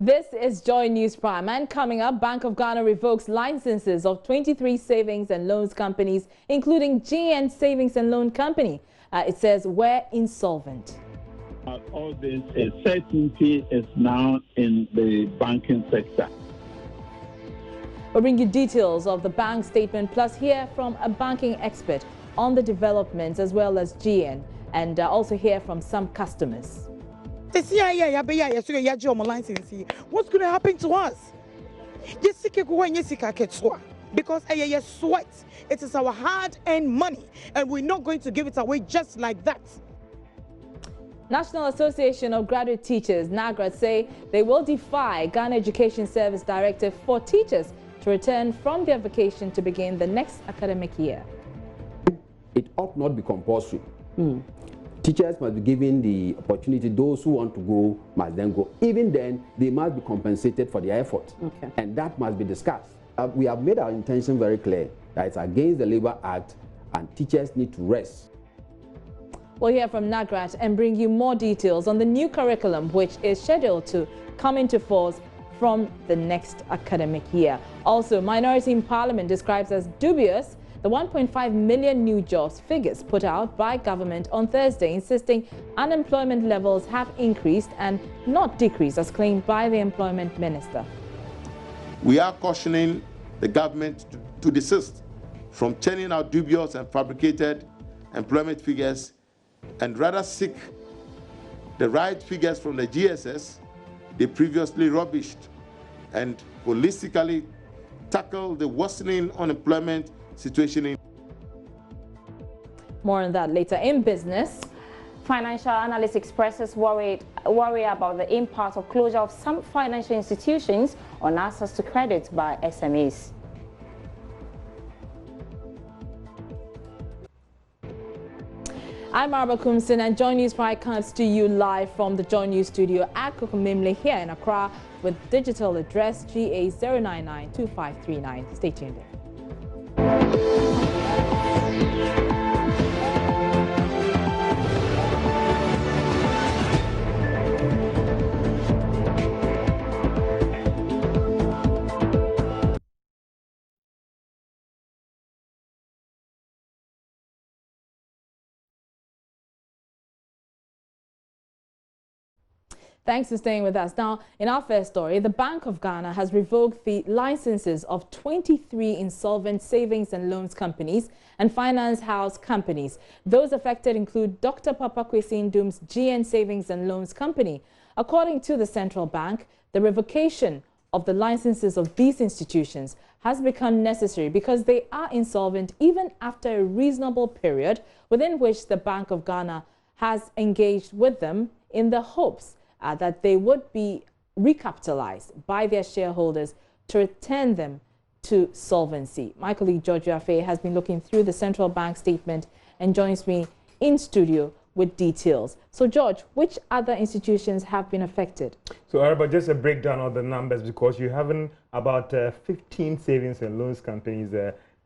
This is Joy News Prime, and coming up, Bank of Ghana revokes licenses of 23 savings and loans companies, including GN Savings and Loan Company. It says we're insolvent. All this certainty is now in the banking sector. We'll bring you details of the bank statement, plus hear from a banking expert on the developments as well as GN, and also hear from some customers. What's going to happen to us? Because sweat, it is our hard-earned money, and we're not going to give it away just like that. National Association of Graduate Teachers, NAGRA, say they will defy Ghana Education Service Directive for teachers to return from their vacation to begin the next academic year. It ought not be compulsory. Teachers must be given the opportunity. Those who want to go must then go. Even then, they must be compensated for their effort. Okay. And that must be discussed. We have made our intention very clear that it's against the Labour Act and teachers need to rest. We'll hear from NAGRAT and bring you more details on the new curriculum, which is scheduled to come into force from the next academic year. Also, Minority in Parliament describes as dubious the 1.5 million new jobs figures put out by government on Thursday, insisting unemployment levels have increased and not decreased, as claimed by the employment minister. We are cautioning the government to desist from churning out dubious and fabricated employment figures and rather seek the right figures from the GSS they previously rubbished and holistically tackle the worsening unemployment situation. More on that later. In business, financial analyst expresses worry about the impact of closure of some financial institutions on access to credit by SMEs. I'm Marba Kumsin, and Joy News Prime comes to you live from the Joy News studio at Kokomimle here in Accra with digital address GA0992539. Stay tuned in. Thanks for staying with us. Now, in our first story, the Bank of Ghana has revoked the licenses of 23 insolvent savings and loans companies and finance house companies. Those affected include Dr. Papa Kwesi Ndum's GN Savings and Loans Company. According to the central bank, the revocation of the licenses of these institutions has become necessary because they are insolvent even after a reasonable period within which the Bank of Ghana has engaged with them in the hopes that they would be recapitalized by their shareholders to return them to solvency. My colleague George Afe has been looking through the central bank statement and joins me in studio with details. So, George, which other institutions have been affected? So, Araba, just a breakdown of the numbers, because you have about 15 savings and loans companies,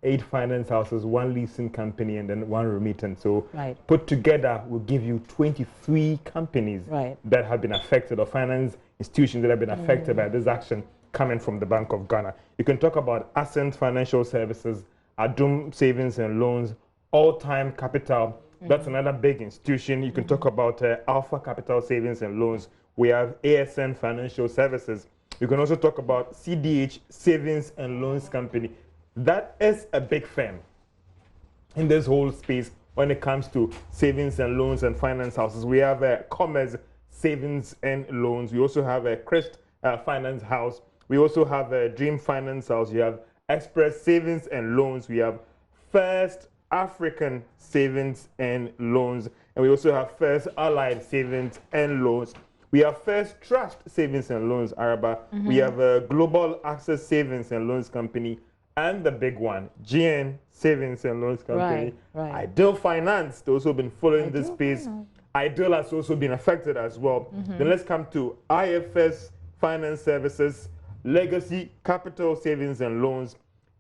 8 finance houses, 1 leasing company, and then 1 remittance. So put together will give you 23 companies that have been affected, or finance institutions that have been affected by this action coming from the Bank of Ghana. You can talk about Ascent Financial Services, Adum Savings and Loans, All Time Capital. That's another big institution. You can talk about Alpha Capital Savings and Loans. We have ASN Financial Services. You can also talk about CDH Savings and Loans Company. That is a big firm in this whole space when it comes to savings and loans and finance houses. We have Commerce Savings and Loans. We also have a Crest Finance House. We also have a Dream Finance House. You have Express Savings and Loans. We have First African Savings and Loans. And we also have First Allied Savings and Loans. We have First Trust Savings and Loans, Araba. We have a Global Access Savings and Loans Company. And the big one, GN Savings and Loans Company. Ideal Finance, they've also been following this space. Ideal has also been affected as well. Then let's come to IFS Finance Services, Legacy Capital Savings and Loans,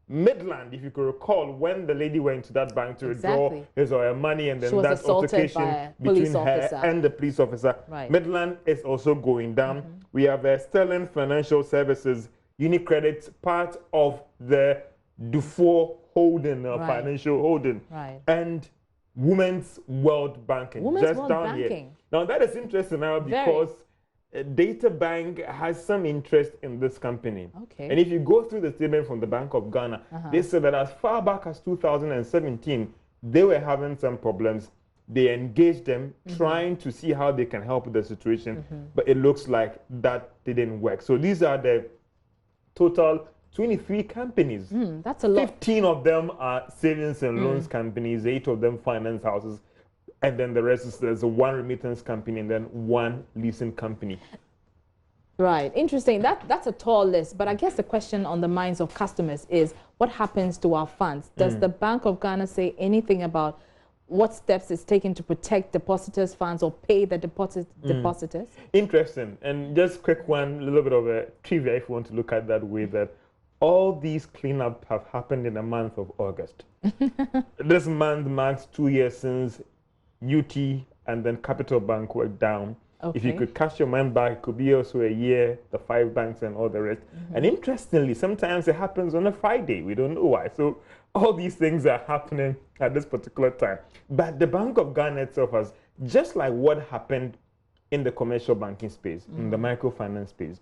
Midland, if you could recall, when the lady went to that bank to withdraw his or her money, and then that altercation between her and the police officer. Right. Midland is also going down. We have Sterling Financial Services, UniCredit, part of the Dufour holding, financial holding, and Women's World Banking, just down here. Now that is interesting now because Data Bank has some interest in this company. Okay. And if you go through the statement from the Bank of Ghana, they said that as far back as 2017, they were having some problems. They engaged them, trying to see how they can help with the situation, but it looks like that didn't work. So these are the total 23 companies. That's a lot. 15 of them are savings and loans companies, 8 of them finance houses, and then the rest is there's one remittance company and then one leasing company. Right, interesting. That's a tall list, but I guess the question on the minds of customers is what happens to our funds? Does the Bank of Ghana say anything about what steps it's taking to protect depositors' funds or pay the depositors? Interesting. And just quick one, a little bit of a trivia if you want to look at that way, that all these cleanup have happened in the month of August. This month marks 2 years since UT and then Capital Bank were down. If you could cast your mind back, it could be also a year, the 5 banks and all the rest. And interestingly, sometimes it happens on a Friday. We don't know why. So all these things are happening at this particular time. But the Bank of Ghana itself has, just like what happened in the commercial banking space, in the microfinance space,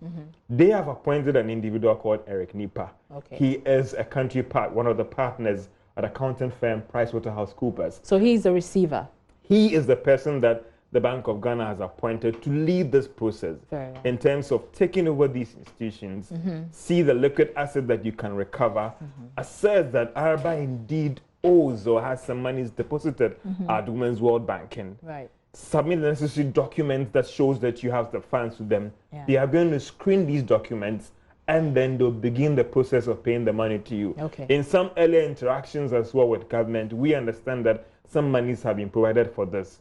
they have appointed an individual called Eric Nipa. He is a country part, one of the partners at accounting firm PricewaterhouseCoopers. So he's a receiver. He is the person that the Bank of Ghana has appointed to lead this process in terms of taking over these institutions, see the liquid asset that you can recover, assess that Araba indeed owes or has some monies deposited at Women's World Banking. Submit the necessary documents that shows that you have the funds to them. They are going to screen these documents and then they'll begin the process of paying the money to you. In some earlier interactions as well with government, we understand that some monies have been provided for this.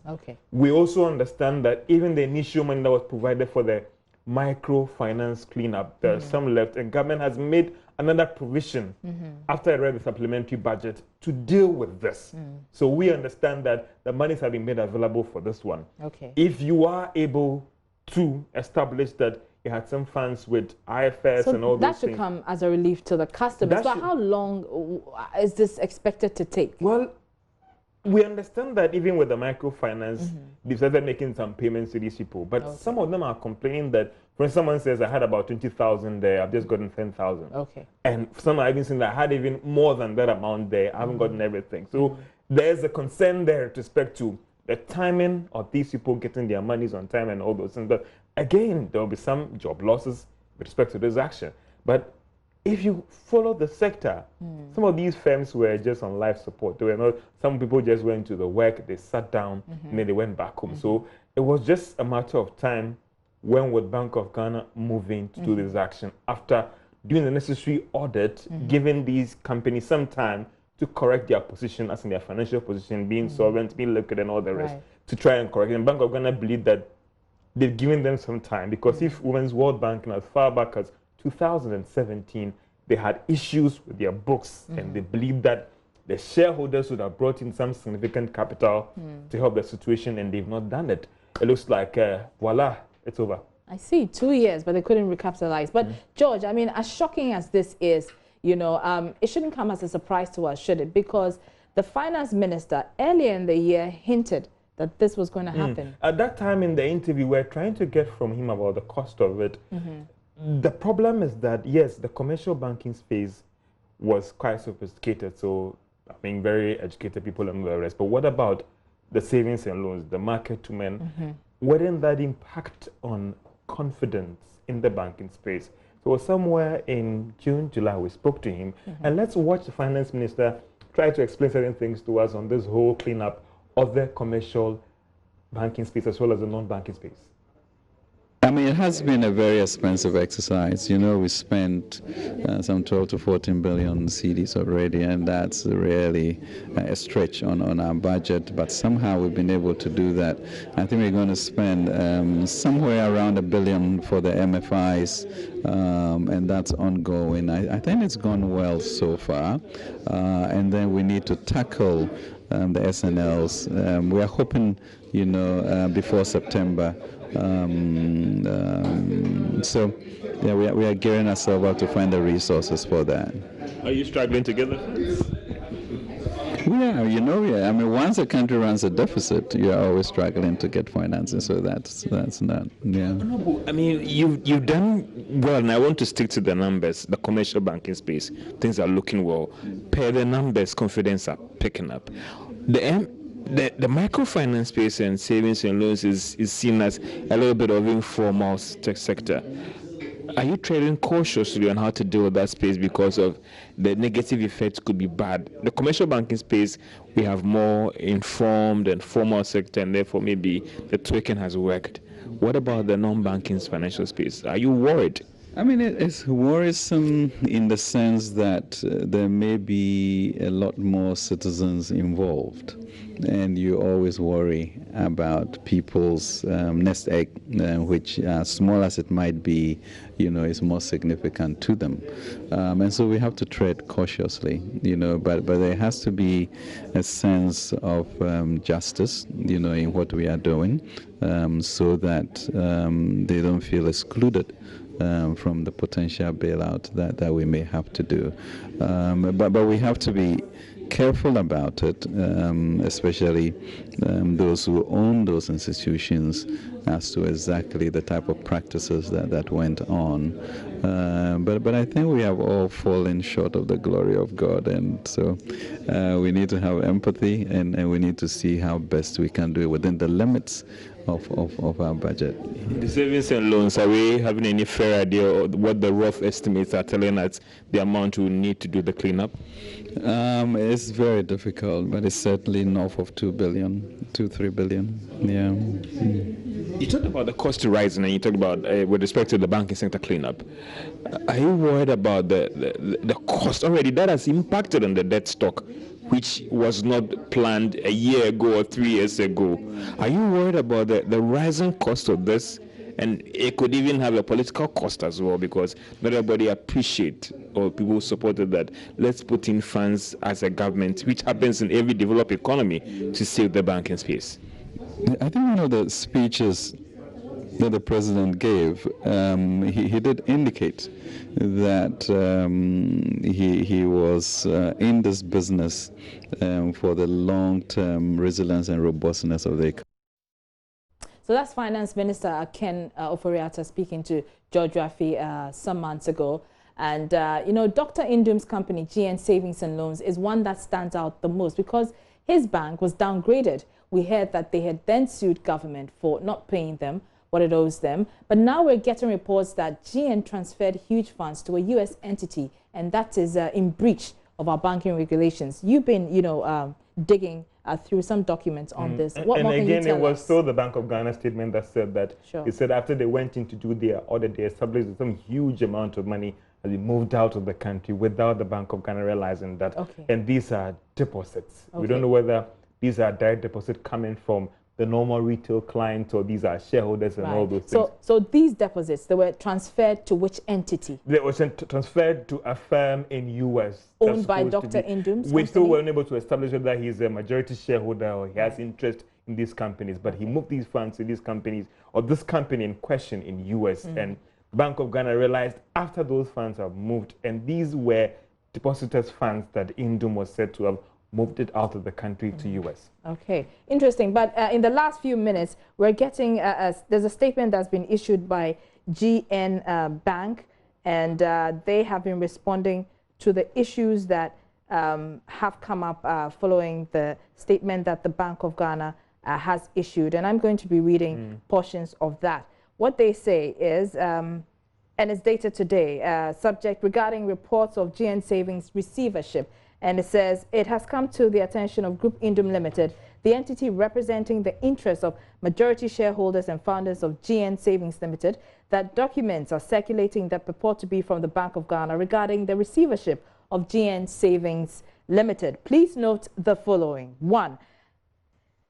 We also understand that even the initial money that was provided for the microfinance cleanup, there's some left, and government has made another provision after I read the supplementary budget to deal with this. So we understand that the monies have been made available for this one. If you are able to establish that you had some funds with IFS and all those things. That should come as a relief to the customers. But how long is this expected to take? Well, we understand that even with the microfinance, they've started making some payments to these people. But some of them are complaining that when someone says, I had about 20,000 there, I've just gotten 10,000. And some are even saying that I had even more than that amount there, I haven't gotten everything. So there's a concern there with respect to the timing of these people getting their monies on time and all those things. But again, there will be some job losses with respect to this action. But if you follow the sector, some of these firms were just on life support. They were not, some people just went to the work, they sat down, and then they went back home. So it was just a matter of time when would Bank of Ghana move in to do this action after doing the necessary audit, giving these companies some time to correct their position as in their financial position, being solvent, being liquid and all the rest, to try and correct it. And Bank of Ghana believe that they've given them some time, because if Women's World Banking as far back as 2017, they had issues with their books, and they believed that the shareholders would have brought in some significant capital to help the situation, and they've not done it. It looks like, voila, it's over. I see, 2 years, but they couldn't recapitalize. But George, I mean, as shocking as this is, you know, it shouldn't come as a surprise to us, should it? Because the finance minister earlier in the year hinted that this was going to happen. At that time in the interview, we're trying to get from him about the cost of it. The problem is that, yes, the commercial banking space was quite sophisticated, so I mean, very educated people and the rest. But what about the savings and loans, the market to men? Wouldn't that impact on confidence in the banking space? So somewhere in June, July, we spoke to him, and let's watch the finance minister try to explain certain things to us on this whole cleanup of the commercial banking space as well as the non-banking space. I mean, it has been a very expensive exercise. You know, we spent some 12 to 14 billion cedis already, and that's really a stretch on our budget. But somehow we've been able to do that. I think we're going to spend somewhere around $1 billion for the MFIs, and that's ongoing. I think it's gone well so far. And then we need to tackle the SNLs. We are hoping, you know, before September. So yeah, we are gearing ourselves up to find the resources for that. Are you struggling to get the funds? Yeah, you know, yeah. I mean, once a country runs a deficit, you are always struggling to get financing. So that's not, yeah. No, I mean, you've done well, and I want to stick to the numbers. The commercial banking space, things are looking well. Per the numbers, confidence are picking up. The microfinance space and savings and loans is seen as a little bit of informal sector. Are you treading cautiously on how to deal with that space because of the negative effects could be bad? The commercial banking space, we have more informed and formal sector, and therefore maybe the tweaking has worked. What about the non-banking financial space? Are you worried? I mean, it's worrisome in the sense that there may be a lot more citizens involved, and you always worry about people's nest egg, which, as small as it might be, you know, is more significant to them. And so we have to tread cautiously, you know, but there has to be a sense of justice, you know, in what we are doing, so that they don't feel excluded from the potential bailout that we may have to do. But we have to be careful about it, especially those who own those institutions, as to exactly the type of practices that went on. But I think we have all fallen short of the glory of God, and so we need to have empathy, and we need to see how best we can do it within the limits of our budget. The savings and loans, are we having any fair idea of what the rough estimates are telling us the amount we need to do the cleanup? It's very difficult, but it's certainly north of 2 billion, 3 billion. Yeah. You talked about the cost rising, and you talked about with respect to the banking sector cleanup. Are you worried about the cost already that has impacted on the debt stock, which was not planned a year ago or 3 years ago? Are you worried about the rising cost of this? And it could even have a political cost as well, because not everybody appreciate, or people supported that let's put in funds as a government, which happens in every developed economy, to save the banking space. I think one of the speeches that the president gave, he did indicate that he was in this business for the long-term resilience and robustness of the economy. So that's Finance Minister Ken Ofori-Atta speaking to George Rafi some months ago. And, you know, Dr. Indum's company, GN Savings and Loans, is one that stands out the most because his bank was downgraded. We heard that they had then sued government for not paying them what it owes them. But now we're getting reports that GN transferred huge funds to a U.S. entity, and that is in breach of our banking regulations. You've been, you know, digging through some documents on this. What more can you tell us? And again, it was still the Bank of Ghana statement that said that. Sure. It said after they went in to do their audit, they established some huge amount of money as they moved out of the country without the Bank of Ghana realizing that. Okay. And these are deposits. Okay. We don't know whether these are direct deposits coming from the normal retail clients or these are shareholders and all those things. So these deposits, they were transferred to which entity? They were transferred to a firm in U.S. Owned by Dr. Indum's We still weren't able to establish whether he's a majority shareholder or he has interest in these companies, but he moved these funds to these companies, or this company in question in U.S. And Bank of Ghana realized after those funds have moved, and these were depositors' funds that Indum was said to have moved it out of the country to U.S. Okay, interesting. But in the last few minutes, we're getting, there's a statement that's been issued by GN Bank, and they have been responding to the issues that have come up following the statement that the Bank of Ghana has issued. And I'm going to be reading portions of that. What they say is, and it's dated today, subject regarding reports of GN Savings receivership. And it says, it has come to the attention of Group Indum Limited the entity representing the interests of majority shareholders and founders of GN Savings Limited, that documents are circulating that purport to be from the Bank of Ghana regarding the receivership of GN Savings Limited. Please note the following. 1.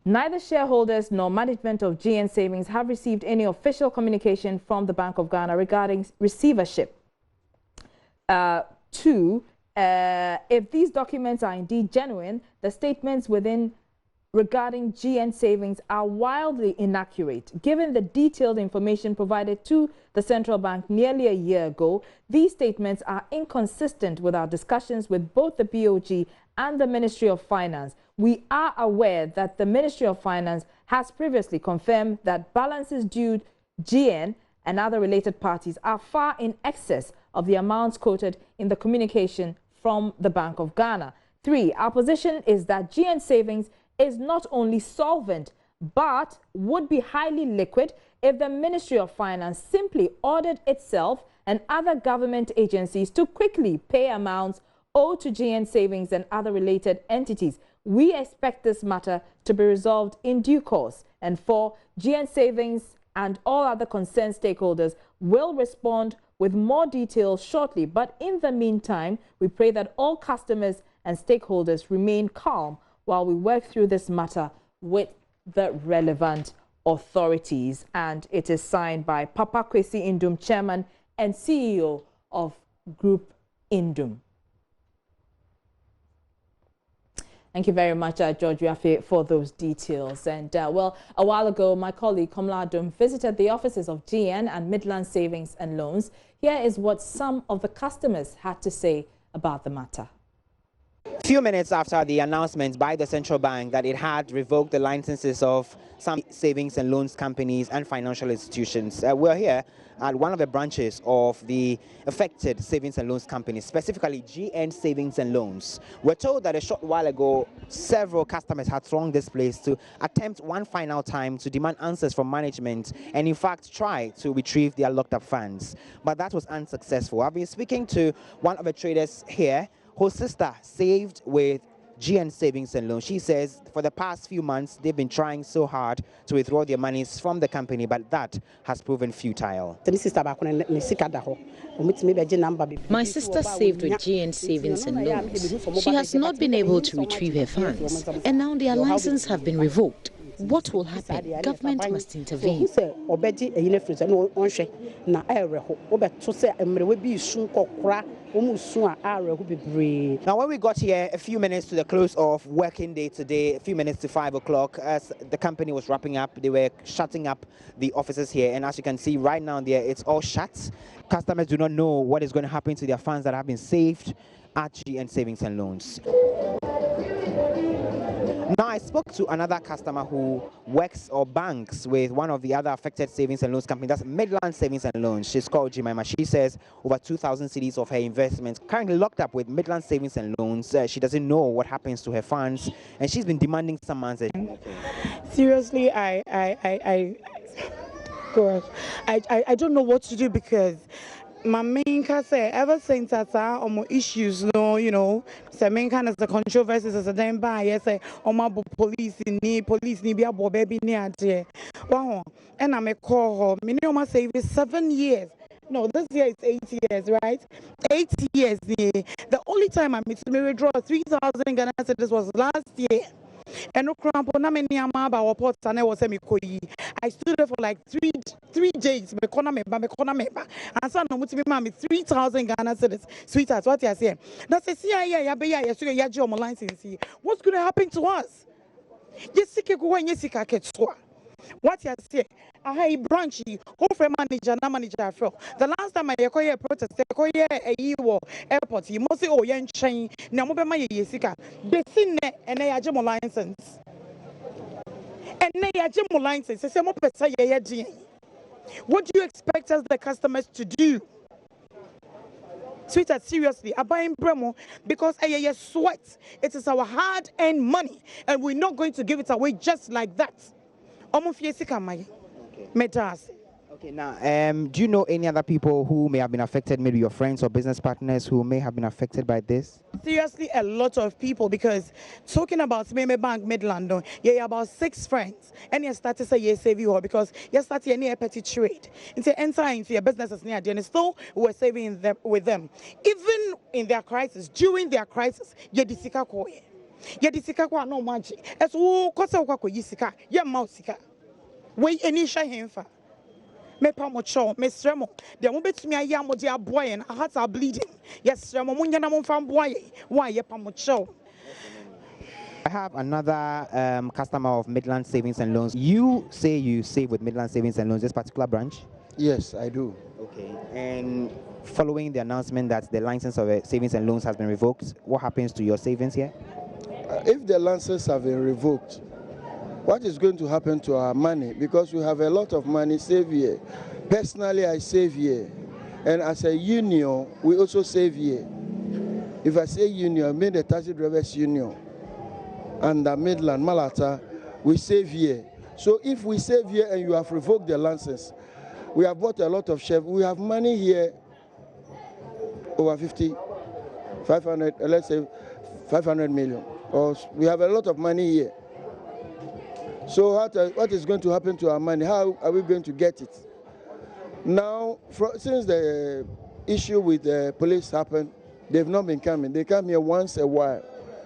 Neither shareholders nor management of GN Savings have received any official communication from the Bank of Ghana regarding receivership. 2. If these documents are indeed genuine, the statements regarding GN Savings are wildly inaccurate. Given the detailed information provided to the central bank nearly a year ago, these statements are inconsistent with our discussions with both the BOG and the Ministry of Finance. We are aware that the Ministry of Finance has previously confirmed that balances due GN and other related parties are far in excess of the amounts quoted in the communication from the Bank of Ghana. 3. Our position is that GN Savings is not only solvent, but would be highly liquid if the Ministry of Finance simply ordered itself and other government agencies to quickly pay amounts owed to GN Savings and other related entities. We expect this matter to be resolved in due course. And 4. GN Savings and all other concerned stakeholders will respond with more details shortly. But in the meantime, we pray that all customers and stakeholders remain calm while we work through this matter with the relevant authorities. And it is signed by Papa Kwesi Indum, Chairman and CEO of Group Indum. Thank you very much, George Yafe, for those details. And, well, a while ago, my colleague Komla Adum visited the offices of GN and Midland Savings and Loans. Here is what some of the customers had to say about the matter. Few minutes after the announcement by the central bank that it had revoked the licenses of some savings and loans companies and financial institutions, we're here at one of the branches of the affected savings and loans companies, specifically GN Savings and Loans. We're told that a short while ago, several customers had thronged this place to attempt one final time to demand answers from management and in fact try to retrieve their locked up funds. But that was unsuccessful. I've been speaking to one of the traders here whose sister saved with GN Savings and Loans. She says for the past few months, they've been trying so hard to withdraw their monies from the company, but that has proven futile. My sister saved with GN Savings and Loans. She has not been able to retrieve her funds, and now their licenses have been revoked. What will happen? Government must intervene. Now, when we got here a few minutes to the close of working day today, a few minutes to 5 o'clock, as the company was wrapping up, they were shutting up the offices here. And as you can see right now there, it's all shut. Customers do not know what is going to happen to their funds that have been saved at GN Savings and Loans. Now, I spoke to another customer who works or banks with one of the other affected savings and loans companies, that's Midland Savings and Loans. She's called Jemima. She says over 2,000 cedis of her investments currently locked up with Midland Savings and Loans. She doesn't know what happens to her funds, and she's been demanding some answers. Seriously, I don't know what to do, because my main case ever since I saw issues, the main kind of the controversies as a damn by yes, my police ni be a baby near there. Wow, and I'm a call minimum save 7 years. No, this year is 8 years, right? 8 years. The only time I made to withdraw 3,000 Ghana cedis was last year. And no cramp on many about ports and I was I stood there for like three days. And son of me 3,000 Ghana cedis. Sweetheart, what you say? That's a CIA, your license. What's going to happen to us? Yes, what you say? I have branchy, who manager, na manager. The last time I acquired protest, I acquired a airport. You must say, oh, young chain, Namobama Yesika. They seen and they are Jamo license. And they are Jamo license. What do you expect us, the customers, to do? Sweetheart, seriously, I'm buying Bremo because I sweat. It is our hard-earned money, and we're not going to give it away just like that. Okay. Okay, now, do you know any other people who may have been affected, maybe your friends or business partners who may have been affected by this? Seriously, a lot of people, because talking about Meme Bank Midland, yeah, about 6 friends, and you start to say yes, save you all because you start any petty trade. Into enter into your businesses near the end, still we're saving them with them. Even in their crisis, during their crisis, you disika koye. You disika kwa no manchi. As who kosa kwa yisika, ya mausika. We any shine for. Me pamocho, me stremo. The moment me a yamo dia boy and our hearts are bleeding. Yes, stremo munya na mumfam boy. Why ye pamocho? I have another customer of Midland Savings and Loans. You say you save with Midland Savings and Loans, this particular branch? Yes, I do. Okay. And following the announcement that the license of savings and loans has been revoked, what happens to your savings here? If the licenses have been revoked, what is going to happen to our money? Because we have a lot of money saved here. Personally, I save here. And as a union, we also save here. If I say union, I mean the taxi drivers union. And the Midland, Malata, we save here. So if we save here and you have revoked the license, we have bought a lot of shares. We have money here over 500, let's say 500 million. Or we have a lot of money here. So what is going to happen to our money? How are we going to get it? Now, since the issue with the police happened, they've not been coming. They come here once a while.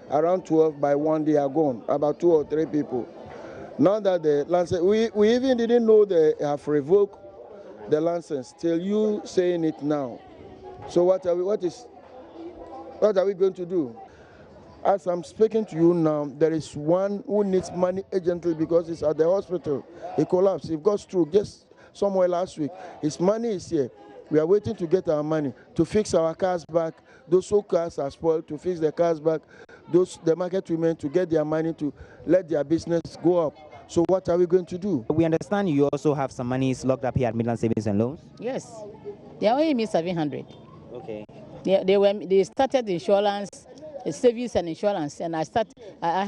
Around 12 by 1 they are gone, about 2 or 3 people. Now that the license, we even didn't know they have revoked the license till you saying it now. So what are we going to do? As I'm speaking to you now, there is one who needs money urgently because he's at the hospital. He collapsed. He got stroke just somewhere last week. His money is here. We are waiting to get our money to fix our cars back. Those whose cars are spoiled, to fix their cars back. The market women to get their money to let their business go up. So what are we going to do? We understand you also have some monies locked up here at Midland Savings and Loans. Yes, they only me 700. Okay. They started insurance, savings and insurance, and I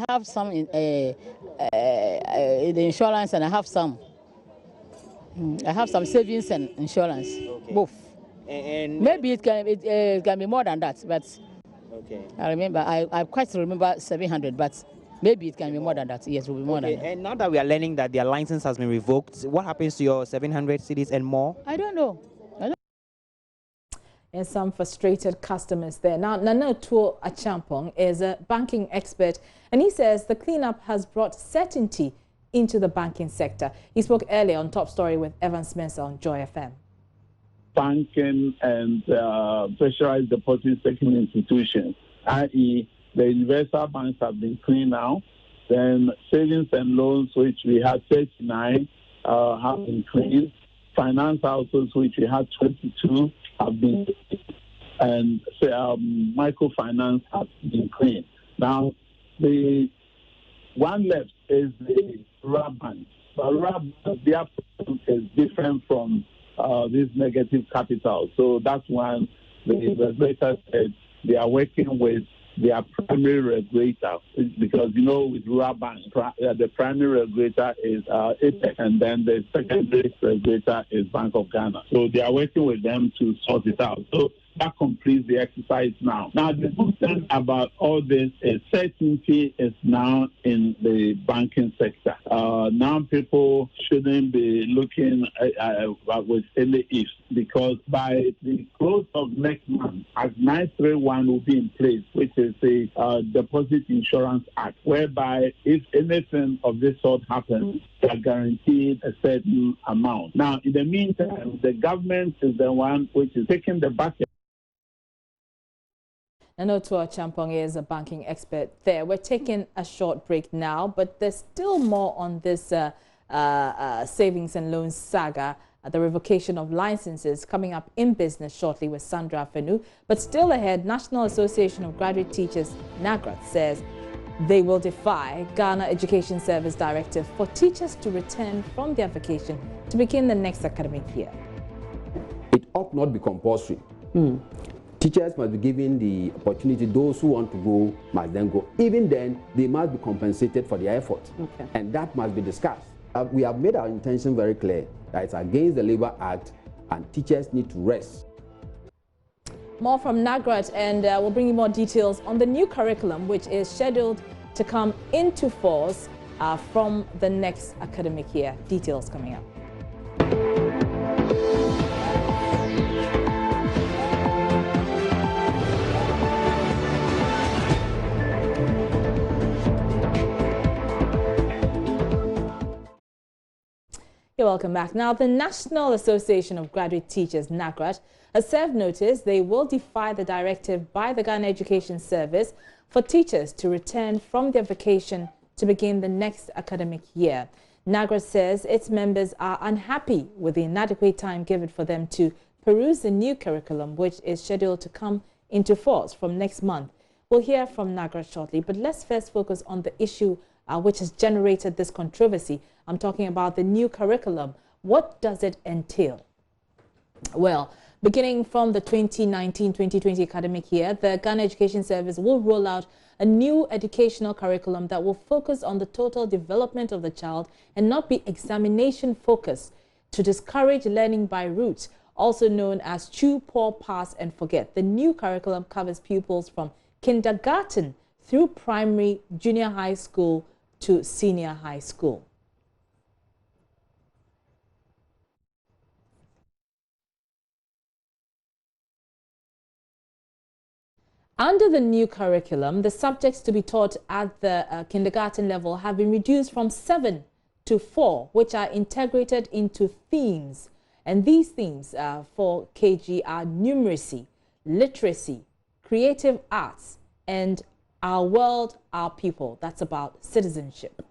have some in the insurance, and I have some savings and insurance, okay. Both. And maybe it can be more than that, but okay. I remember I quite remember 700, but maybe it can be more than that. Yes, it will be more than that. And now that we are learning that their license has been revoked, what happens to your 700 cedis and more? I don't know. And some frustrated customers there. Now, Nana Tuo Achampong is a banking expert, and he says the cleanup has brought certainty into the banking sector. He spoke earlier on Top Story with Evan Spencer on Joy FM. Banking and specialized deposit taking institutions, i.e., the universal banks have been cleaned now. Then savings and loans, which we had 39, have been cleaned. Finance houses, which we had 22, have been cleaned. And microfinance has been cleaned. Now, the one left is the rural banks. But rural banks, their problem is different from this negative capital. So that's when the regulator said they are working with their primary regulator, because, you know, with rural banks, the primary regulator is APEC, and then the secondary regulator is Bank of Ghana. So they are working with them to sort it out. So that completes the exercise now. Now, the good thing about all this is certainty is now in the banking sector. Now people shouldn't be looking with any ifs, because by the close of next month, Act 931 will be in place, which is the Deposit Insurance Act, whereby if anything of this sort happens, they are guaranteed a certain amount. Now, in the meantime, the government is the one which is taking the bucket. Nana Tuo Achampong is a banking expert there. We're taking a short break now, but there's still more on this savings and loans saga, the revocation of licenses coming up in business shortly with Sandra Fenu. But still ahead, National Association of Graduate Teachers, NAGRAT, says they will defy Ghana Education Service Directive for teachers to return from their vacation to begin the next academic year. It ought not be compulsory. Teachers must be given the opportunity. Those who want to go must then go. Even then, they must be compensated for their effort. Okay. And that must be discussed. We have made our intention very clear that it's against the Labour Act and teachers need to rest. More from Nagrat, and we'll bring you more details on the new curriculum, which is scheduled to come into force from the next academic year. Details coming up. You're welcome back. Now, the National Association of Graduate Teachers, NAGRAT, has served notice they will defy the directive by the Ghana Education Service for teachers to return from their vacation to begin the next academic year. NAGRAT says its members are unhappy with the inadequate time given for them to peruse the new curriculum, which is scheduled to come into force from next month. We'll hear from NAGRAT shortly, but let's first focus on the issue which has generated this controversy. I'm talking about the new curriculum. What does it entail? Well, beginning from the 2019-2020 academic year, the Ghana Education Service will roll out a new educational curriculum that will focus on the total development of the child and not be examination focused to discourage learning by rote, also known as chew, pour, pass and forget. The new curriculum covers pupils from kindergarten through primary, junior high school to senior high school. Under the new curriculum, the subjects to be taught at the kindergarten level have been reduced from 7 to 4, which are integrated into themes. And these themes for KG are numeracy, literacy, creative arts, and our world, our people. That's about citizenship.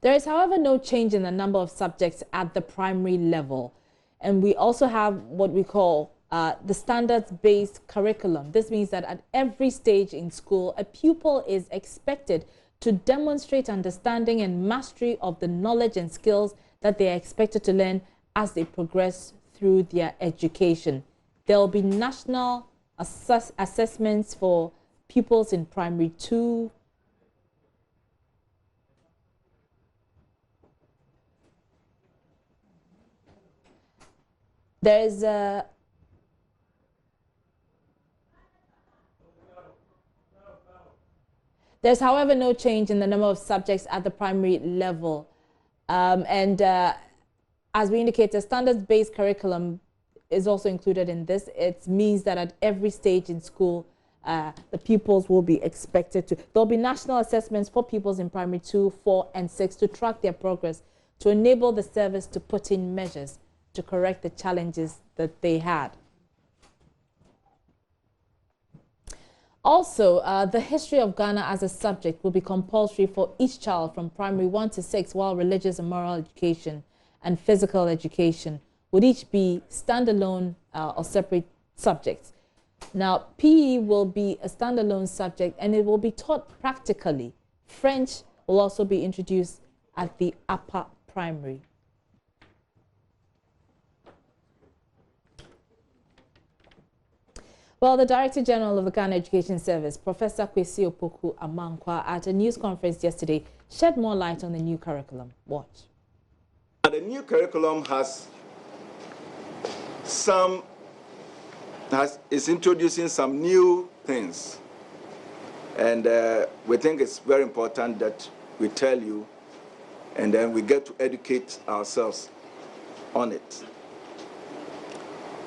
There is, however, no change in the number of subjects at the primary level. And we also have what we call the standards-based curriculum. This means that at every stage in school, a pupil is expected to demonstrate understanding and mastery of the knowledge and skills that they are expected to learn as they progress through their education. There will be national assessments for pupils in primary 2, there's, however, no change in the number of subjects at the primary level. As we indicate, the standards-based curriculum is also included in this. It means that at every stage in school, the pupils will be expected to. There will be national assessments for pupils in primary 2, 4, and 6 to track their progress, to enable the service to put in measures to correct the challenges that they had. Also, the history of Ghana as a subject will be compulsory for each child from primary 1 to 6, while religious and moral education and physical education would each be standalone or separate subjects. Now, PE will be a standalone subject and it will be taught practically. French will also be introduced at the upper primary. Well, the Director General of the Ghana Education Service, Professor Kwesi Opoku Amankwa, at a news conference yesterday, shed more light on the new curriculum. Watch. The new curriculum is introducing some new things, and we think it's very important that we tell you, and then we get to educate ourselves on it.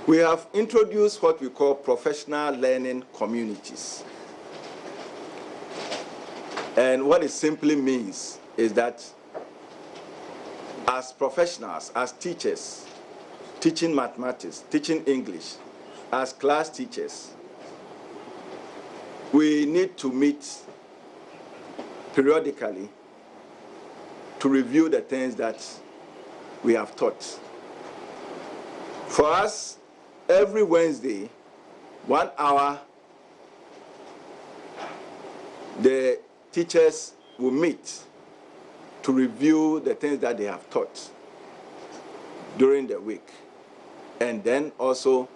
We have introduced what we call professional learning communities. And what it simply means is that as professionals, as teachers, teaching mathematics, teaching English, as class teachers, we need to meet periodically to review the things that we have taught. For us, every Wednesday, 1 hour, the teachers will meet to review the things that they have taught during the week, and then also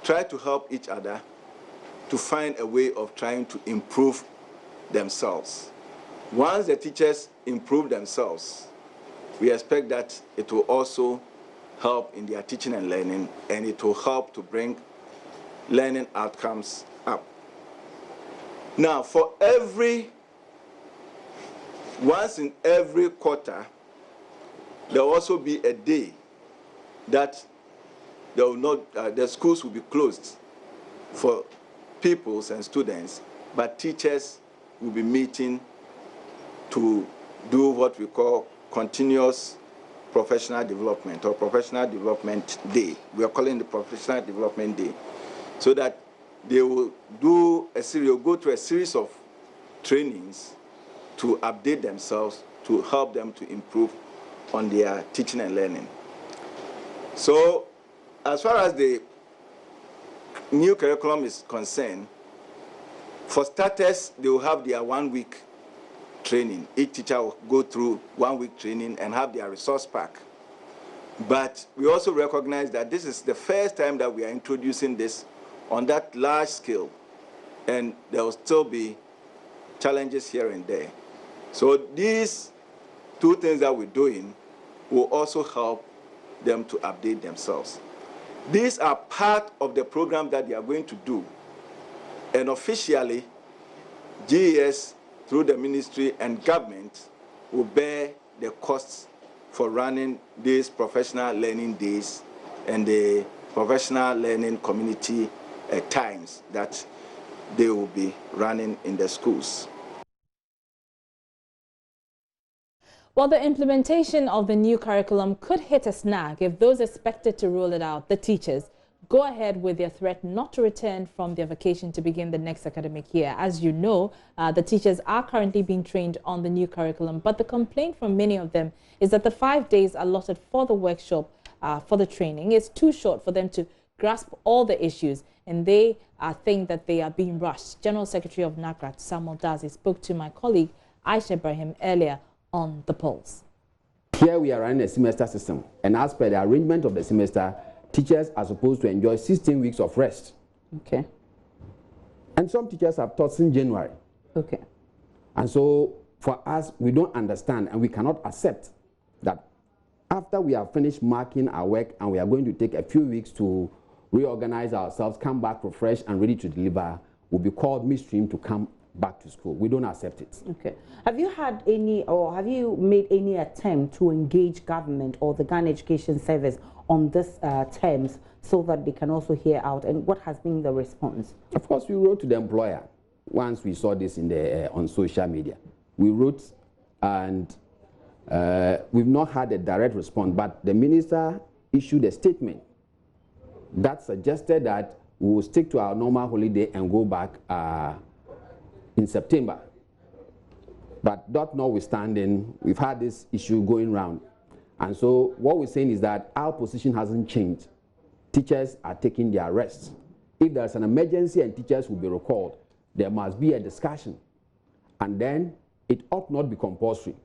try to help each other to find a way of trying to improve themselves. Once the teachers improve themselves, we expect that it will also help in their teaching and learning, and it will help to bring learning outcomes up. Now, once in every quarter, there will also be a day that the schools will be closed for pupils and students, but teachers will be meeting to do what we call continuous professional development or professional development day. We are calling it professional development day, so that they will go through a series of trainings to update themselves, to help them to improve on their teaching and learning. So, as far as the new curriculum is concerned, for starters, they will have their 1 week training. Each teacher will go through 1 week training and have their resource pack. But we also recognize that this is the first time that we are introducing this on that large scale, and there will still be challenges here and there. So these two things that we're doing will also help them to update themselves. These are part of the program that they are going to do. And officially, GES, through the ministry and government, will bear the costs for running these professional learning days and the professional learning community times that they will be running in the schools. While the implementation of the new curriculum could hit a snag if those expected to roll it out, the teachers, go ahead with their threat not to return from their vacation to begin the next academic year. As you know, the teachers are currently being trained on the new curriculum, but the complaint from many of them is that the 5 days allotted for the workshop for the training is too short for them to grasp all the issues, and they think that they are being rushed. General Secretary of NAGRAT, Samuel Dazi, spoke to my colleague Aisha Ibrahim earlier on the polls. Here we are running a semester system, and as per the arrangement of the semester, teachers are supposed to enjoy 16 weeks of rest. Okay. And some teachers have taught since January. Okay. And so for us, we don't understand and we cannot accept that after we have finished marking our work and we are going to take a few weeks to reorganize ourselves, come back refreshed and ready to deliver, we'll be called midstream to come back to school. We don't accept it. Okay. Have you had any, or have you made any attempt to engage government or the Ghana Education Service on this terms so that they can also hear out? And what has been the response? Of course, we wrote to the employer once we saw this in the on social media. We wrote, and we've not had a direct response, but the minister issued a statement that suggested that we will stick to our normal holiday and go back in September. But that notwithstanding, we've had this issue going round. And so what we're saying is that our position hasn't changed. Teachers are taking their rest. If there's an emergency and teachers will be recalled, there must be a discussion. And then it ought not be compulsory.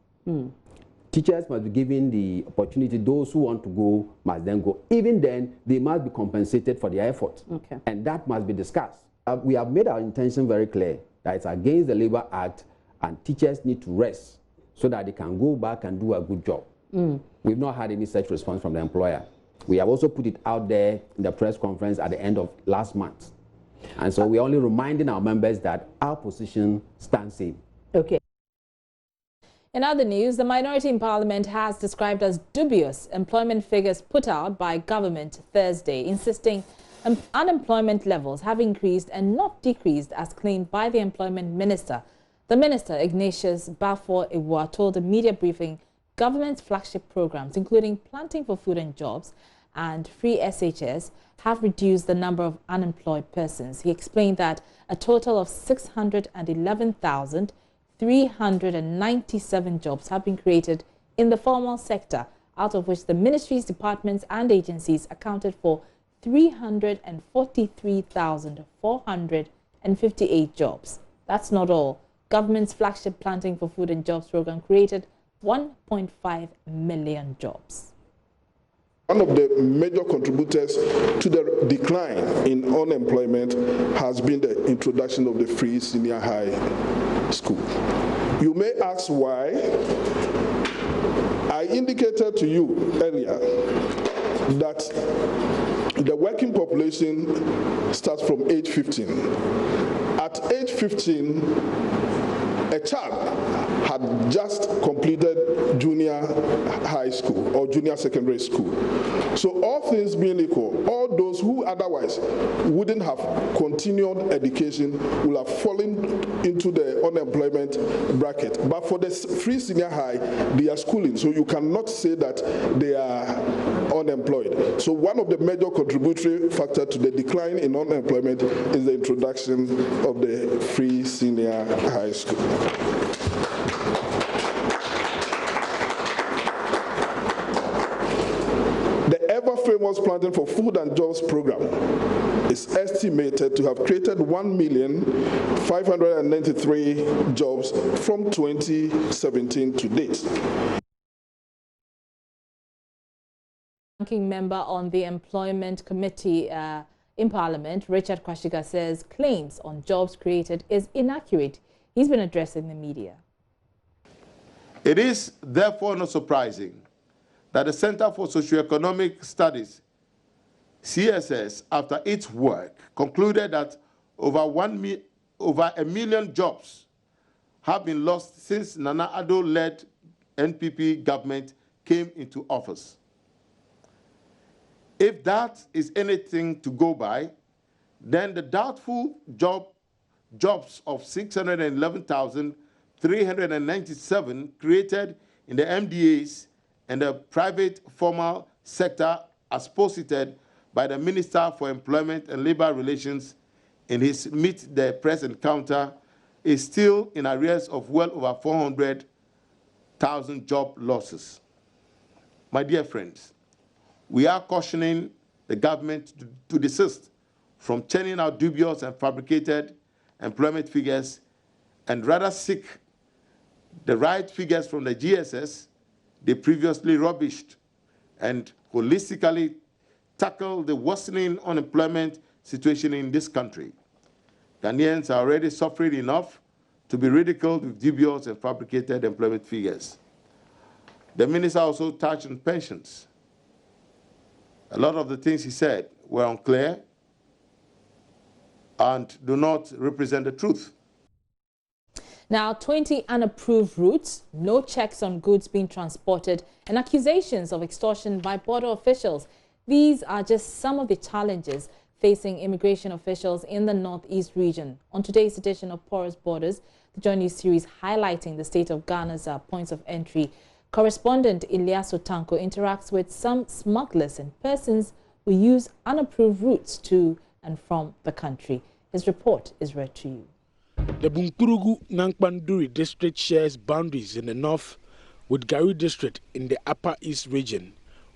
Teachers must be given the opportunity. Those who want to go must then go. Even then, they must be compensated for their effort. Okay. And that must be discussed. We have made our intention very clear that it's against the Labour Act and teachers need to rest so that they can go back and do a good job. We've not had any such response from the employer. We have also put it out there in the press conference at the end of last month. And so we're only reminding our members that our position stands same. Okay. In other news, the minority in Parliament has described as dubious employment figures put out by government Thursday, insisting unemployment levels have increased and not decreased as claimed by the employment minister. The minister, Ignatius Baffour-Iwua, told a media briefing government's flagship programs, including Planting for Food and Jobs and Free SHS, have reduced the number of unemployed persons. He explained that a total of 611,397 jobs have been created in the formal sector, out of which the ministries, departments and agencies accounted for 343,458 jobs. That's not all. Government's flagship Planting for Food and Jobs program created 1.5 million jobs. One of the major contributors to the decline in unemployment has been the introduction of the free senior high school. You may ask why. I indicated to you earlier that the working population starts from age 15. At age 15, a child had just completed junior high school or junior secondary school. So all things being equal, all those who otherwise wouldn't have continued education will have fallen into the unemployment bracket. But for the free senior high, they are schooling, so you cannot say that they are unemployed. So one of the major contributory factors to the decline in unemployment is the introduction of the free senior high school. The ever-famous Planting for Food and Jobs program is estimated to have created 1,593 jobs from 2017 to date. Ranking member on the Employment Committee in Parliament, Richard Kwashiga, says claims on jobs created is inaccurate. He's been addressing the media. It is therefore not surprising that the Center for Socioeconomic Studies, CSS, after its work, concluded that over a million jobs have been lost since Nana Addo-led NPP government came into office. If that is anything to go by, then the doubtful jobs of 611,397 created in the MDAs and the private formal sector as posited by the Minister for Employment and Labor Relations in his Meet the Press encounter is still in arrears of well over 400,000 job losses. My dear friends, we are cautioning the government to desist from churning out dubious and fabricated employment figures and rather seek the right figures from the GSS they previously rubbished and holistically tackle the worsening unemployment situation in this country. Ghanaians are already suffering enough to be ridiculed with dubious and fabricated employment figures. The minister also touched on pensions. A lot of the things he said were unclear and do not represent the truth. Now, 20 unapproved routes, no checks on goods being transported, and accusations of extortion by border officials. These are just some of the challenges facing immigration officials in the Northeast region. On today's edition of Porous Borders, the Joint News series highlighting the state of Ghana's points of entry, correspondent Ilyasu Tanko interacts with some smugglers and persons who use unapproved routes to and from the country. His report is read to you. The Bunkpurugu-Nankpanduri district shares boundaries in the north with Gari district in the Upper East region,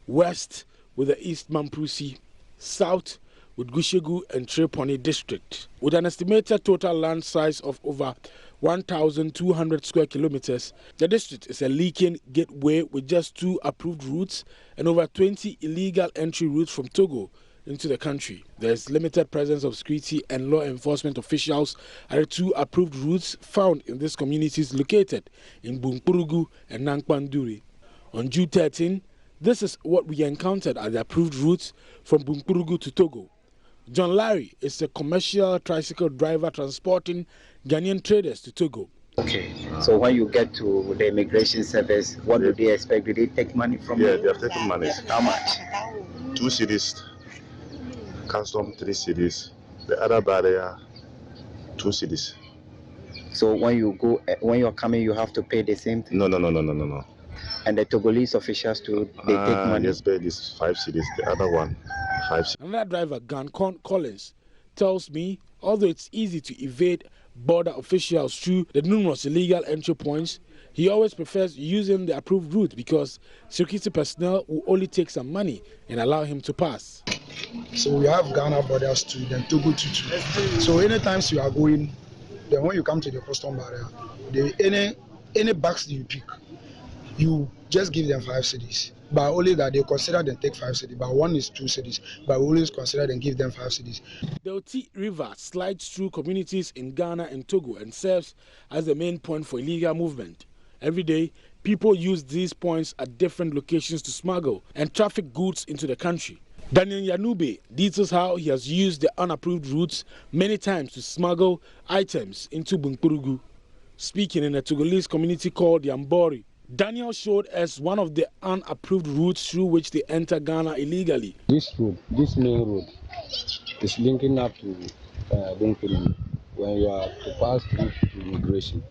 west with the East Mamprusi, south with Gushegu and Treponi district. With an estimated total land size of over 1,200 square kilometers, the district is a leaking gateway with just 2 approved routes and over 20 illegal entry routes from Togo into the country. There is limited presence of security and law enforcement officials at the 2 approved routes found in these communities located in Bunkpurugu and Nankpanduri. On June 13, this is what we encountered at the approved routes from Bunkpurugu to Togo. John Larry is a commercial tricycle driver transporting Ghanaian traders to Togo. Okay, so when you get to the immigration service, what do they expect? Do they take money from you? Yeah, they are taking money. How much? 2 cedis. Custom 3 cedis. The other barrier 2 cedis. So when you go, when you're coming, you have to pay the same thing? No. And the Togolese officials too, they take money? Yes, pay this 5 cedis. The other one 5 cedis. Another driver, Gancon Collins, tells me although it's easy to evade border officials through the numerous illegal entry points, he always prefers using the approved route because security personnel will only take some money and allow him to pass. So we have Ghana borders too, then Togo too. So anytime you are going, then when you come to the custom barrier, any bags that you pick, you just give them 5 cedis. but only that they consider them take 5 cedis, but one is 2 cedis, but we always consider them give them 5 cedis. The Oti River slides through communities in Ghana and Togo and serves as the main point for illegal movement. Every day, people use these points at different locations to smuggle and traffic goods into the country. Daniel Yanube details how he has used the unapproved routes many times to smuggle items into Bunkpurugu. Speaking in a Togolese community called Yambori, Daniel showed us one of the unapproved routes through which they enter Ghana illegally. This road, this main road, is linking up to Bunkpurugu. When you are to pass through to immigration,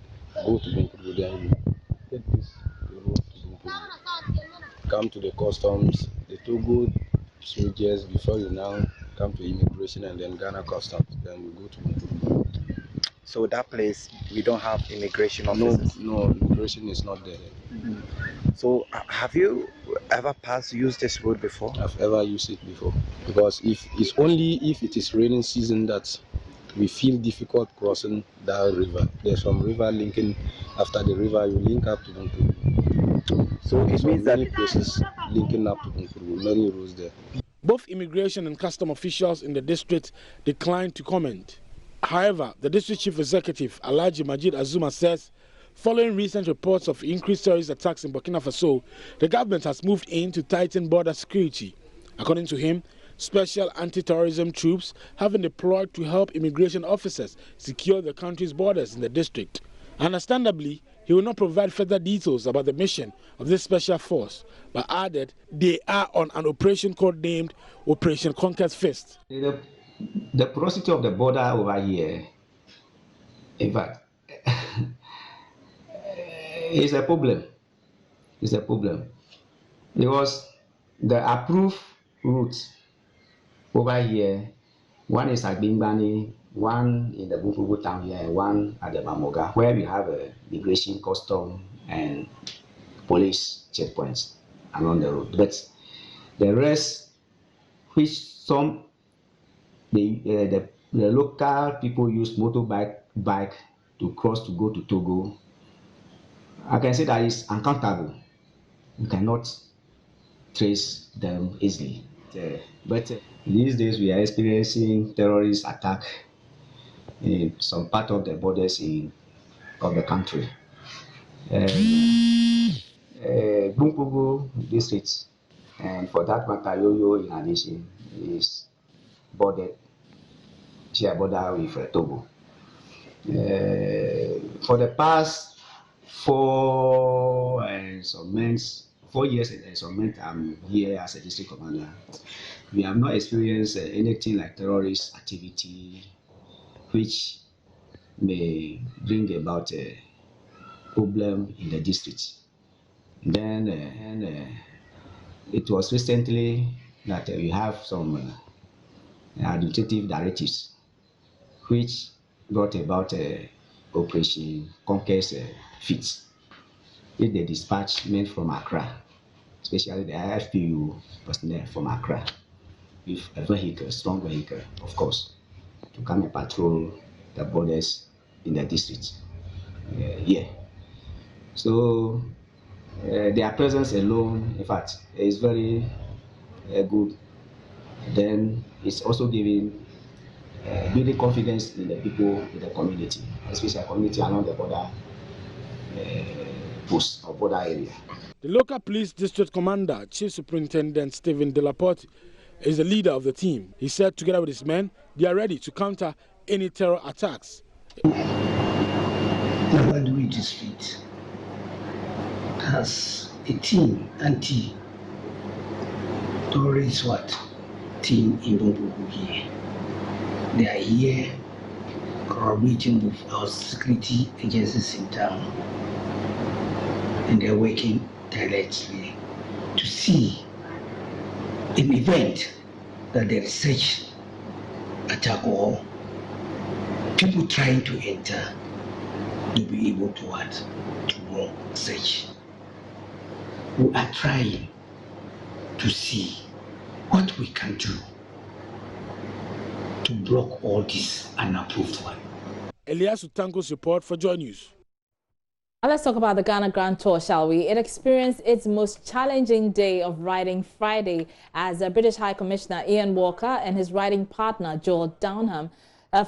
go to Bunkpurugu, then you take this road to Bunkpurugu. Come to the customs, the Togo soldiers before you now come to immigration and then Ghana customs, then you go to Bunkpurugu. So that place, we don't have immigration officers? No, immigration is not there. So have you ever used this road before? I've ever used it before, because if it is raining season that we feel difficult crossing that river. There's some river linking. After the river, you link up to Bunkpurugu. So it means many places linking up to Bunkpurugu, many roads there. Both immigration and custom officials in the district declined to comment. However, the district chief executive, Alhaji Majid Azuma, says following recent reports of increased terrorist attacks in Burkina Faso, the government has moved in to tighten border security. According to him, special anti-terrorism troops have been deployed to help immigration officers secure the country's borders in the district. Understandably, he will not provide further details about the mission of this special force, but added they are on an operation codenamed Operation Conquest Fist. The porosity of the border over here, in fact, is a problem. It's a problem because the approved routes over here, one is at Bimbani, one in the Bufubu town here, and one at the Bamoga, where we have a migration, custom, and police checkpoints along the road. But the rest, which some the local people use bike to cross to go to Togo, I can say that it's uncountable. You cannot trace them easily. But these days we are experiencing terrorist attack in some part of the borders of the country. Bunkpurugu district, and for that matter, Yoyo in addition, is share border with Togo. For the past 4 years and some months I'm here as a district commander, we have not experienced anything like terrorist activity which may bring about a problem in the district. Then it was recently that we have some administrative directives which brought about Operation Conquest Fit. With the dispatchment from Accra, especially the IFPU personnel from Accra, with a vehicle, strong vehicle, of course, to come and patrol the borders in the district. So their presence alone, in fact, is very good. Then it's also giving building confidence in the people in the community, especially the community along the border post or border area. The local police district commander, Chief Superintendent Stephen Delaporte, is the leader of the team. He said together with his men, they are ready to counter any terror attacks. Nabadui district has a team, anti-terrorist team in Bunkpurugu here. They are here collaborating with our security agencies in town, and they are working tirelessly to see an event that there is such attack or people trying to enter to be able to block such. We are trying to see what we can do to block all this unapproved one. Elias Utango's report for Joy News. Let's talk about the Ghana Grand Tour, shall we? It experienced its most challenging day of riding Friday as British High Commissioner Ian Walker and his riding partner Joel Downham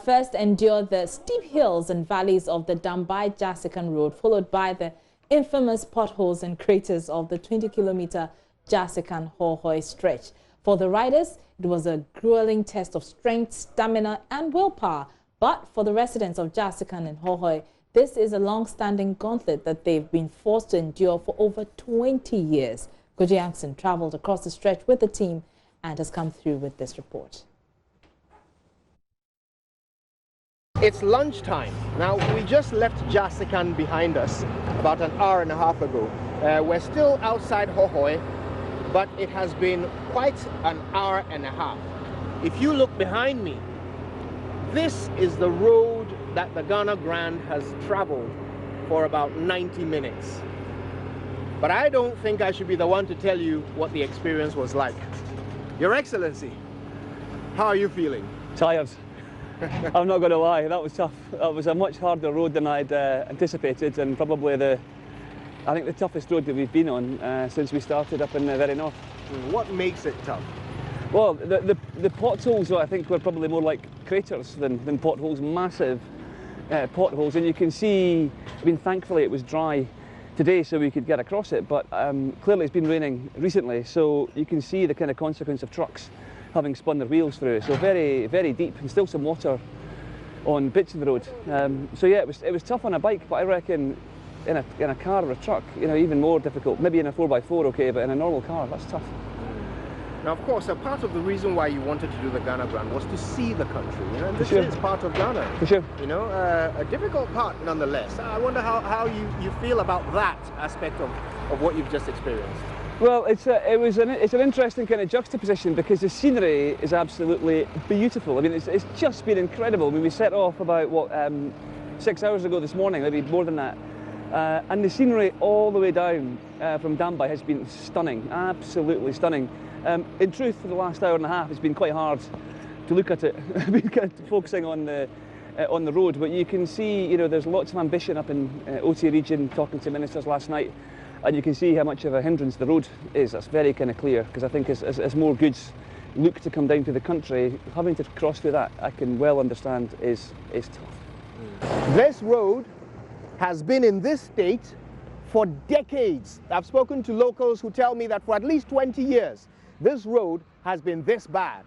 first endured the steep hills and valleys of the Dambai-Jasikan road, followed by the infamous potholes and craters of the 20-kilometer Jasikan-Hohoi stretch. For the riders, it was a grueling test of strength, stamina and willpower. But for the residents of Jasikan and Hohoi, this is a long-standing gauntlet that they've been forced to endure for over 20 years. Koji Yankson traveled across the stretch with the team and has come through with this report. It's lunchtime. Now, we just left Jasikan behind us about an hour and a half ago. We're still outside Hohoi, but it has been quite an hour and a half. If you look behind me, this is the road that the Ghana Grand has traveled for about 90 minutes. But I don't think I should be the one to tell you what the experience was like. Your Excellency, how are you feeling? Tired. I'm not going to lie, that was tough. That was a much harder road than I'd anticipated, and probably I think the toughest road that we've been on since we started up in the very north. What makes it tough? Well, the potholes, I think, were probably more like craters than potholes, massive potholes. And you can see, I mean, thankfully it was dry today so we could get across it, but clearly it's been raining recently, so you can see the kind of consequence of trucks having spun their wheels through it. So very, very deep, and still some water on bits of the road. So yeah, it was tough on a bike, but I reckon in a car or a truck, you know, even more difficult. Maybe in a 4x4, okay, but in a normal car, that's tough. Now, of course, a part of the reason why you wanted to do the Ghana Grand was to see the country. You know, and this is part of Ghana. For sure. You know, a difficult part nonetheless. I wonder how you feel about that aspect of what you've just experienced. Well, it's an interesting kind of juxtaposition because the scenery is absolutely beautiful. I mean, it's just been incredible. I mean, we set off about, 6 hours ago this morning, maybe more than that. And the scenery all the way down from Dambai has been stunning, absolutely stunning. In truth, for the last hour and a half, it's been quite hard to look at it. I've been kind of focusing on the road, but you can see, you know, there's lots of ambition up in OT region. Talking to ministers last night, and you can see how much of a hindrance the road is. That's very kind of clear, because I think as more goods look to come down to the country, having to cross through that, I can well understand is tough. This road has been in this state for decades. I've spoken to locals who tell me that for at least 20 years, this road has been this bad.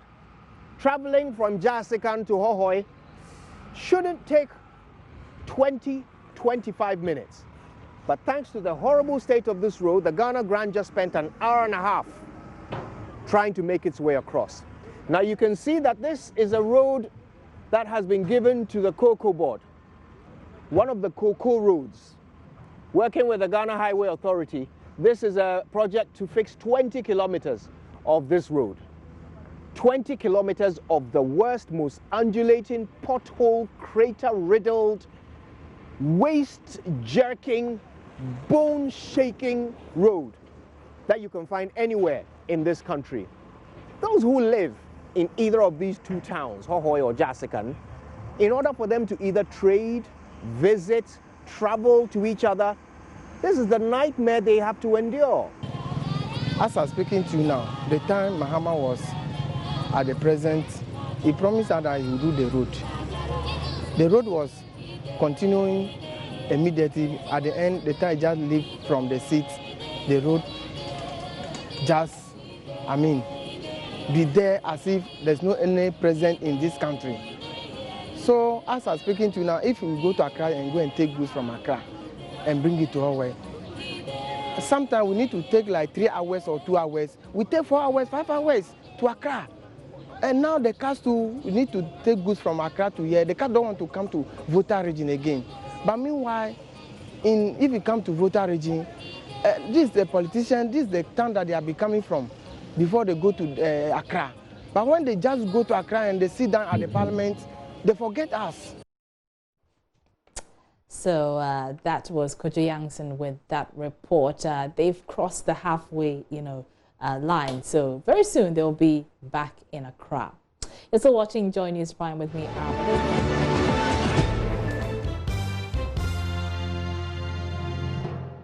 Traveling from Jasikan to Hohoi shouldn't take 20-25 minutes. But thanks to the horrible state of this road, the Ghana Grand just spent an hour and a half trying to make its way across. Now you can see that this is a road that has been given to the Cocoa Board, one of the cocoa roads. Working with the Ghana Highway Authority, this is a project to fix 20 kilometers of this road. 20 kilometers of the worst, most undulating, pothole, crater-riddled, waist-jerking, bone-shaking road that you can find anywhere in this country. Those who live in either of these two towns, Hohoi or Jasikan, in order for them to either trade, visit, travel to each other, this is the nightmare they have to endure. As I'm speaking to you now, the time Mahama was at the present, he promised that he would do the road. The road was continuing immediately. At the end, the time he just leave from the seat, the road just, be there as if there's no any present in this country. So as I'm speaking to you now, if we go to Accra and go and take goods from Accra and bring it to Hawaii, sometimes we need to take like 3 hours or 2 hours. We take 4 hours, 5 hours to Accra. And now the cars too, we need to take goods from Accra to here. The cars don't want to come to Volta region again. But meanwhile, if you come to Volta region, this is the politician, this is the town that they are coming from before they go to Accra. But when they just go to Accra and they sit down at the parliament, they forget us. So that was Kojo Yankson with that report. They've crossed the halfway, line. So very soon they'll be back in Accra. You're still watching Joy News Prime with me.